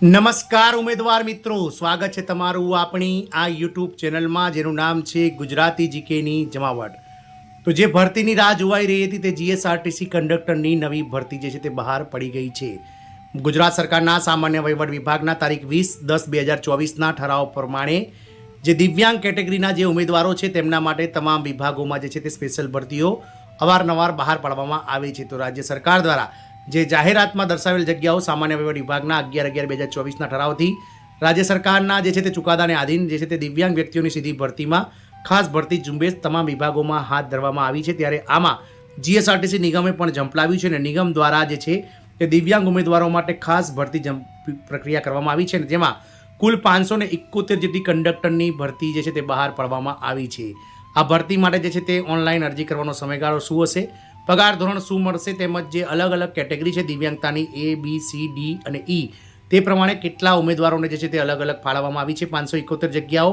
નમસ્કાર ઉમેદવાર મિત્રો, સ્વાગત છે તમારું આપણી આ યુટ્યુબ ચેનલમાં જેનું નામ છે ગુજરાતી જીકેની જમાવટ. તો જે ભરતીની રાહ જોવાઈ રહી હતી તે જીએસઆરટીસી કંડક્ટરની નવી ભરતી જે છે તે બહાર પડી ગઈ છે. ગુજરાત સરકારના સામાન્ય વહીવટ વિભાગના તારીખ 20/10/2024ના ઠરાવ પ્રમાણે જે દિવ્યાંગ કેટેગરીના જે ઉમેદવારો છે તેમના માટે તમામ વિભાગોમાં જે છે તે સ્પેશિયલ ભરતીઓ અવારનવાર બહાર પાડવામાં આવે છે. તો રાજ્ય સરકાર દ્વારા જે જાહેરાતમાં દર્શાવેલ જગ્યાઓ સામાન્ય વહીવટ વિભાગના 11/11/2024ના ઠરાવથી રાજ્ય સરકારના જે છે તે ચુકાદાને આધીન જે છે તે દિવ્યાંગ વ્યક્તિઓની સીધી ભરતીમાં ખાસ ભરતી ઝુંબેશ તમામ વિભાગોમાં હાથ ધરવામાં આવી છે. ત્યારે આમાં જીએસઆરટીસી નિગમે પણ ઝંપલાવ્યું છે અને નિગમ દ્વારા જે છે તે દિવ્યાંગ ઉમેદવારો માટે ખાસ ભરતી પ્રક્રિયા કરવામાં આવી છે અને જેમાં કુલ 571 જેટલી કંડક્ટરની ભરતી જે છે તે બહાર પાડવામાં આવી છે. આ ભરતી માટે જે છે તે ઓનલાઈન અરજી કરવાનો સમયગાળો શું હશે, પગાર ધોરણ શું મળશે, તેમજ જે અલગ અલગ કેટેગરી છે દિવ્યાંગતાની A, B, C, D અને E તે પ્રમાણે કેટલા ઉમેદવારોને જે છે તે અલગ અલગ ફાળવવામાં આવી છે. 571 જગ્યાઓ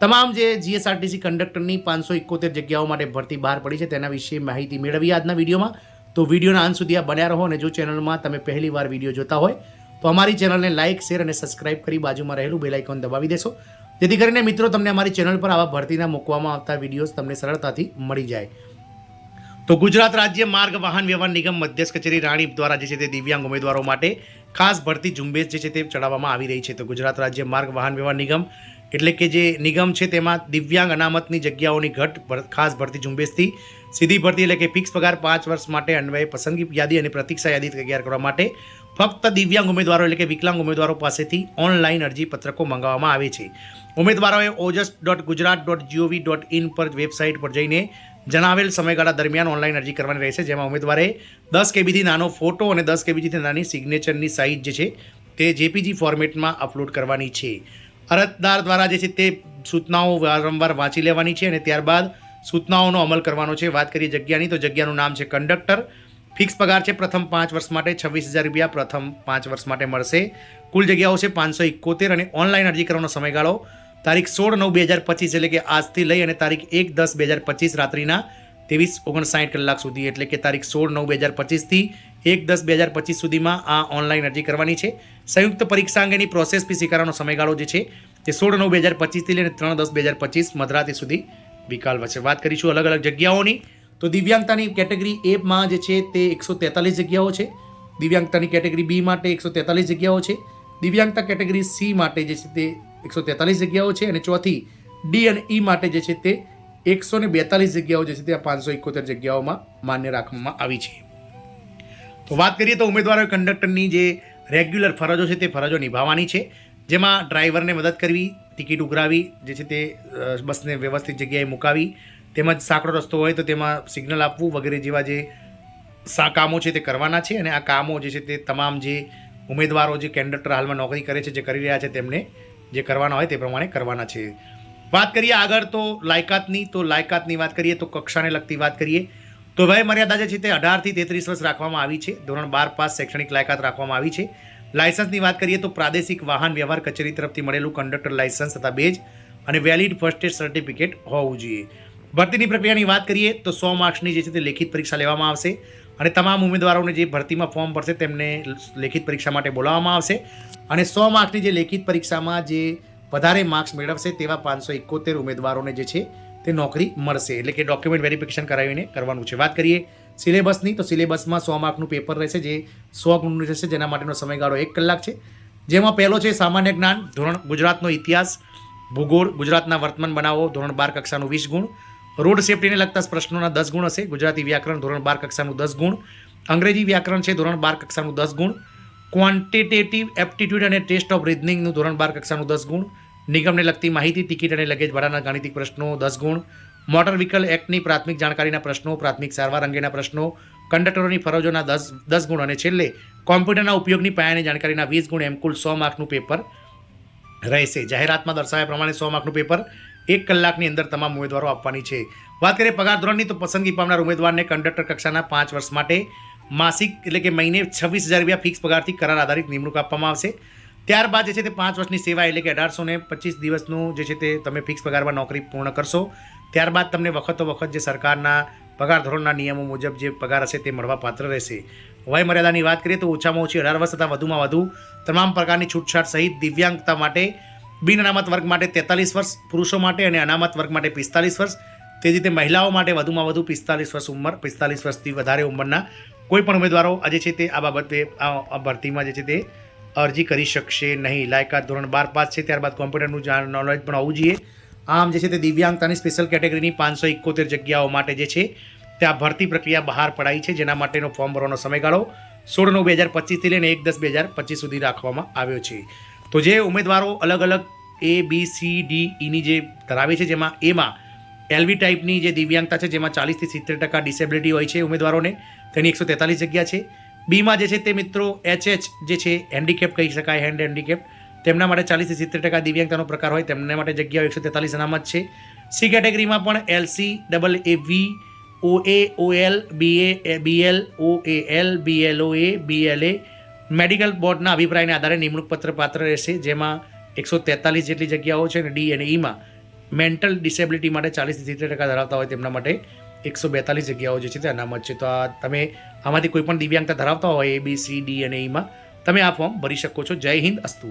તમામ જે જીએસઆરટીસી કંડક્ટરની 571 જગ્યાઓ માટે ભરતી બહાર પડી છે તેના વિશે માહિતી મેળવી આજના વિડીયોમાં. તો વિડીયોના અંત સુધી આ બન્યા રહો અને જો ચેનલમાં તમે પહેલી વાર વિડીયો જોતા હોય તો અમારી ચેનલને લાઇક, શેર અને સબસ્ક્રાઇબ કરી બાજુમાં રહેલું બેલ આઇકોન દબાવી દેશો, જેથી કરીને મિત્રો તમને અમારી ચેનલ પર આવા ભરતીના મૂકવામાં આવતા વિડીયોઝ તમને સરળતાથી મળી જાય. તો ગુજરાત રાજ્ય માર્ગ વાહન વ્યવહાર નિગમ મધ્યસ્થ કચેરી રાણીપ દ્વારા જે છે તે દિવ્યાંગ ઉમેદવારો માટે ખાસ ભરતી ઝુંબેશ જે છે તે ચડાવવામાં આવી રહી છે. તો ગુજરાત રાજ્ય માર્ગ વાહન વ્યવહાર નિગમ એટલે કે જે નિગમ છે તેમાં દિવ્યાંગ અનામતની જગ્યાઓની ઘટ ખાસ ભરતી ઝુંબેશથી સીધી ભરતી એટલે કે ફિક્સ પગાર 5 વર્ષ માટે અન્વયે પસંદગી યાદી અને પ્રતીક્ષા યાદી તૈયાર કરવા માટે ફક્ત દિવ્યાંગ ઉમેદવારો એટલે કે વિકલાંગ ઉમેદવારો પાસેથી ઓનલાઈન અરજી પત્રકો મંગાવવામાં આવે છે. ઉમેદવારોએ ojas.gujarat.gov.in પર વેબસાઇટ પર જઈને જણાવેલ સમયગાળા દરમિયાન ઓનલાઈન અરજી કરવાની રહેશે, જેમાં ઉમેદવારે 10 KBથી નાનો ફોટો અને 10 KBથી નાની સિગ્નેચરની સાઇઝ જે છે તે JPG ફોર્મેટમાં અપલોડ કરવાની છે. અરજદાર દ્વારા જે છે તે સૂચનાઓ વારંવાર વાંચી લેવાની છે અને ત્યારબાદ સૂચનાઓનો અમલ કરવાનો છે. વાત કરીએ જગ્યાની તો જગ્યાનું નામ છે કંડક્ટર. ફિક્સ પગાર છે પ્રથમ 5 વર્ષ માટે 26,000 રૂપિયા પ્રથમ 5 વર્ષ માટે મળશે. કુલ જગ્યાઓ છે 571 અને ઓનલાઈન અરજી કરવાનો સમયગાળો તારીખ 16/9/2025 એટલે કે આજથી લઈ અને તારીખ 1/10/2025 રાત્રિના 23:59 કલાક સુધી એટલે કે તારીખ 16/9/2025 થી 1/10/2025 સુધીમાં આ ઓનલાઈન અરજી કરવાની છે. સંયુક્ત પરીક્ષા અંગેની પ્રોસેસ ફી સ્વીકારવાનો સમયગાળો જે છે તે 16/9/2025 થી લઈને 3/10/2025 મધરાત્રિ સુધી વિકલ્પ છે. વાત કરીશું અલગ અલગ જગ્યાઓની તો દિવ્યાંગતાની કેટેગરી એમાં જે છે તે 143 જગ્યાઓ છે, દિવ્યાંગતાની કેટેગરી બી માટે 143 જગ્યાઓ છે, દિવ્યાંગતા કેટેગરી સી માટે જે છે તે 143 જગ્યાઓ છે અને ચોથી ડી અને ઈ માટે જે છે તે 142 જગ્યાઓ જે છે તે આ 571 જગ્યાઓમાં માન્ય રાખવામાં આવી છે. તો વાત કરીએ તો ઉમેદવારોએ કંડક્ટરની જે રેગ્યુલર ફરજો છે તે ફરજો નિભાવવાની છે, જેમાં ડ્રાઈવરને મદદ કરવી, ટિકિટ ઉઘરાવી જે છે તે બસને વ્યવસ્થિત જગ્યાએ મુકાવી, તેમજ સાંકડો રસ્તો હોય તો તેમાં સિગ્નલ આપવું વગેરે જેવા જે કામો છે તે કરવાના છે. અને આ કામો જે છે તે તમામ જે ઉમેદવારો જે કંડક્ટર હાલમાં નોકરી કરે છે જે કરી રહ્યા છે તેમને જે કરવાના હોય તે પ્રમાણે કરવાના છે. વાત કરીએ આગળ તો લાયકાતની વાત કરીએ તો કક્ષાને લગતી વાત કરીએ તો વય મર્યાદા જે છે તે 18 થી 33 વર્ષ રાખવામાં આવી છે. ધોરણ 12 પાસ શૈક્ષણિક લાયકાત રાખવામાં આવી છે. લાયસન્સની વાત કરીએ તો પ્રાદેશિક વાહન વ્યવહાર કચેરી તરફથી મળેલું કંડક્ટર લાયસન્સ તથા બેજ અને વેલિડ ફર્સ્ટ એડ સર્ટિફિકેટ હોવું જોઈએ. ભરતીની પ્રક્રિયાની વાત કરીએ તો 100 માર્ક્સની જે છે તે લેખિત પરીક્ષા લેવામાં આવશે અને તમામ ઉમેદવારોને જે ભરતીમાં ફોર્મ ભરશે તેમને લેખિત પરીક્ષા માટે બોલાવવામાં આવશે અને 100 માર્ક્સની જે લેખિત પરીક્ષામાં જે વધારે માર્ક્સ મેળવશે તેવા 571 ઉમેદવારોને જે છે તે નોકરી મળશે, એટલે કે ડોક્યુમેન્ટ વેરિફિકેશન કરાવીને કરવાનું છે. વાત કરીએ સિલેબસની તો સિલેબસમાં 100 માર્કનું પેપર રહેશે જે 100 ગુણનું રહેશે, જેના માટેનો સમયગાળો 1 કલાક છે. જેમાં પહેલો છે સામાન્ય જ્ઞાન, ધોરણ ગુજરાતનો ઇતિહાસ, ભૂગોળ, ગુજરાતના વર્તમાન બનાવો, ધોરણ 12 કક્ષાનું 20 ગુણ, રોડ સેફટીને લગતા પ્રશ્નોના 10 ગુણ હશે, ગુજરાતી વ્યાકરણ ધોરણ 12 કક્ષાનું 10 ગુણ, અંગ્રેજી વ્યાકરણ છે ધોરણ 12 કક્ષાનું 10 ગુણ, ક્વોન્ટિટેટિવ એપ્ટિટ્યૂડ અને ટેસ્ટ ઓફ રીઝનિંગનું ધોરણ 12 કક્ષાનું 10 ગુણ, નિગમને લગતી માહિતી, ટિકિટ અને લગેજ ભાડાના ગાણિતિક પ્રશ્નો 10 ગુણ, મોટર વ્હીકલ એક્ટની પ્રાથમિક જાણકારીના પ્રશ્નો, પ્રાથમિક સારવાર અંગેના પ્રશ્નો, કંડક્ટરોની ફરજોના 10 ગુણ અને છેલ્લે કોમ્પ્યુટરના ઉપયોગની પાયાની જાણકારીના 20 ગુણ એમ કુલ 100 માર્કનું પેપર રહેશે. જાહેરાતમાં દર્શાવ્યા પ્રમાણે 100 માર્કનું પેપર 1 કલાકની અંદર તમામ ઉમેદવારો આપવાની છે. વાત કરીએ પગાર ધોરણની તો પસંદગી પામનાર ઉમેદવારને કંડક્ટર કક્ષાના 5 વર્ષ માટે માસિક એટલે કે મહિને 26,000 રૂપિયા ફિક્સ પગારથી કરાર આધારિત નિમણૂક આપવામાં આવશે. ત્યારબાદ જે છે તે 5 વર્ષની સેવા એટલે કે 1825 દિવસનું જે છે તે તમે ફિક્સ પગારમાં નોકરી પૂર્ણ કરશો ત્યારબાદ તમને વખતો વખત જે સરકારના પગાર ધોરણના નિયમો મુજબ જે પગાર હશે તે મળવા પાત્ર રહેશે. વય મર્યાદાની વાત કરીએ તો ઓછામાં ઓછી 18 વર્ષ તથા વધુમાં વધુ તમામ પ્રકારની છૂટછાટ સહિત દિવ્યાંગતા માટે બિન અનામત વર્ગ માટે 43 વર્ષ પુરુષો માટે અને અનામત વર્ગ માટે 45 વર્ષ, તે જ રીતે મહિલાઓ માટે વધુમાં વધુ 45 વર્ષ ઉંમર, 45 વર્ષથી વધારે ઉંમરના કોઈ પણ ઉમેદવારો આજે છે તે આ બાબતે આ ભરતીમાં જે છે તે અરજી કરી શકશે નહીં. લાયકાત ધોરણ 12 પાસ છે, ત્યારબાદ કોમ્પ્યુટરનું નોલેજ પણ હોવું જોઈએ. આમ જે છે તે દિવ્યાંગતાની સ્પેશિયલ કેટેગરીની 571 જગ્યાઓ માટે જે છે તે આ ભરતી પ્રક્રિયા બહાર પડાઈ છે, જેના માટેનો ફોર્મ ભરવાનો સમયગાળો 16/9/2025થી લઈને 1/10/2025 સુધી રાખવામાં આવ્યો છે. તો જે ઉમેદવારો અલગ અલગ A, B, C, D, Eની જે ધરાવે છે, જેમાં એમાં LV ટાઈપની જે દિવ્યાંગતા છે, જેમાં 40% થી 70% ડિસેબિલિટી હોય છે ઉમેદવારોને, તેની 143 જગ્યા છે. બીમાં જે છે તે મિત્રો HH જે છે હેન્ડીકેપ કહી શકાય, હેન્ડ હેન્ડીકેપ, તેમના માટે 40% થી 70% દિવ્યાંગતાનો પ્રકાર હોય, તેમના માટે જગ્યાઓ 143 અનામત છે. C કેટેગરીમાં પણ LC, AAV, OA, OL, BA, BL, OAL, BLOA, BLA medical બોર્ડના અભિપ્રાયના આધારે નિમણૂક પત્ર પાત્ર રહેશે, જેમાં 143 જેટલી જગ્યાઓ છે. અને D અને Eમાં મેન્ટલ ડિસેબિલિટી માટે 40% થી 70% ધરાવતા હોય તેમના માટે 142 જગ્યાઓ જે છે તે અનામત છે. તો આ તમે આમાંથી કોઈ પણ દિવ્યાંગતા ધરાવતા હોય A, B, C, D અને Eમાં તમે આ ફોર્મ ભરી શકો છો. જય હિન્દ, અસ્તુ.